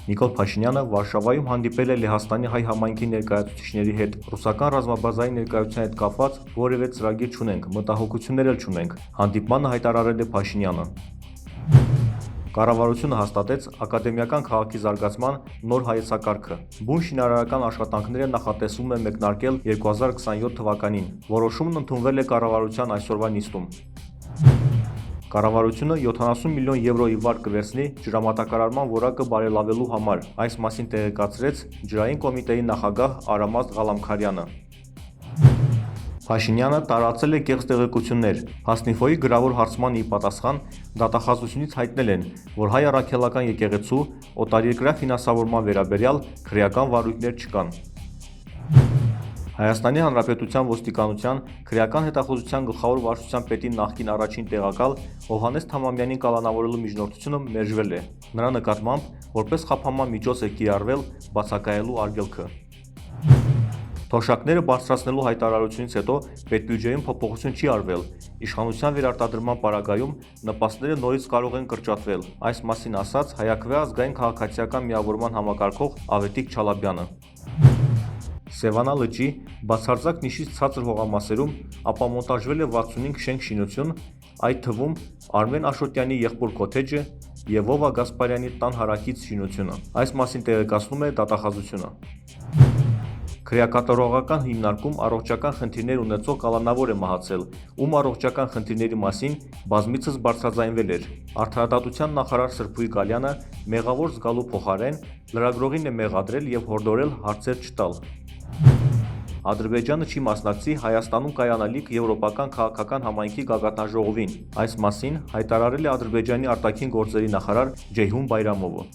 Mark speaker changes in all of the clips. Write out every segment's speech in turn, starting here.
Speaker 1: Նիկոլ Փաշինյանը Վարշավայում հանդիպել է Լեհաստանի հայ համայնքի ներկայացուցիչների հետ։ Ռուսական ռազմաբազայի ներկայության հետ կապված որևէ ծրագիր չունենք, մտահոգություններ էլ չունենք, հանդիպմանը հայտարարել է Փաշինյանը։ Կառավարությունը հաստատեց ակադեմիական քաղաքի զարգացման նոր հայեցակարգը։ Բուն շինարարական աշխատանքները նախատեսվում է մեկնարկել 2027 թվականին։ Որոշումն ընդունվել է կառավարության այսօրվա նիստում։ Կառավարությունը 70 միլիոն եվրոյի վար կվերցնի ջրամատակարարման որակը բարելավելու համար, այս մասին տեղեկացրեց ջրային կոմիտեի նախագահ Արամած Ղալամքարյանը։ Փաշինյանը տարածել է կեղծ տեղեկություններ։ Հասնիֆոյի գրավոր հարցման ի պատասխան դատախազությունից հայտնել են, որ հայ առաքելական եկեղեցու օտարերկրյա ֆինանսավորման վերաբերյալ քրեական վարույթներ չկան։ Հայաստանի Հանրապետության ոստիկանության քրեական հետախուզության գլխավոր վարչության պետի նախկին առաջին տեղակալ Հովհաննես Թամամյանին կալանավորելու միջնորդությունը մերժվել է։ Նրա նկատմամբ որպես խափանման միջոց է կիրառվել բացակայելու արգելքը։ Թոշակները բարձրացնելու հայտարարությունից հետո պետբյուջեում փոփոխություն չի արվել։ Իշխանության վերարտադրման պարագայում նպաստները նորից կարող են կրճատվել։ Այս մասին ասաց Հայաքվե ազգային քաղաքացիական միավորման համակարգող Ավետիք Չալաբյանը։ Սևանա լճի բացարձակ նիշից ցածր հողամասերում ապամոնտաժվել է 65 շենք-շինություն, այդ թվում Արմեն Աշոտյանի եղբոր քոթեջը և Վովա Գասպարյանի տան հարակից շինությունը։ Այս մասին տեղեկացնում է դատախազությունը։ Քրեակատարողական հիմնարկում առողջական խնդիրներ ունեցող կալանավոր է մահացել, ում առողջական խնդիրների մասին բազմիցս բարձրաձայնվել էր։ Արդարադատության նախարար Սրփուի Գալյանը մեղավոր զգալու փոխարեն լրագրողին է մեղադրել և հորդորել հարցեր չտալ։ Ադրբեջանը չի մասնակցի Հայաստանում կայանալիք Եվրոպական քաղաքական համայնքի գագաթնաժողովին։ Այս մասին հայտարարել է Ադրբեջանի արտաքին գործերի նախարար Ջեյհուն Բայրամովը։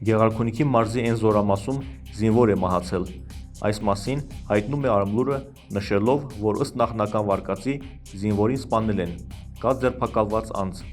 Speaker 1: Գեղարքունիքի մարզի Էն զորամասում զինվոր է մահացել։ Այս մասին հայտնում է Արմլուրը, նշելով, որ ըստ նախնական վարկածի զինվորին սպանել են, կա ձերբակալված անձ։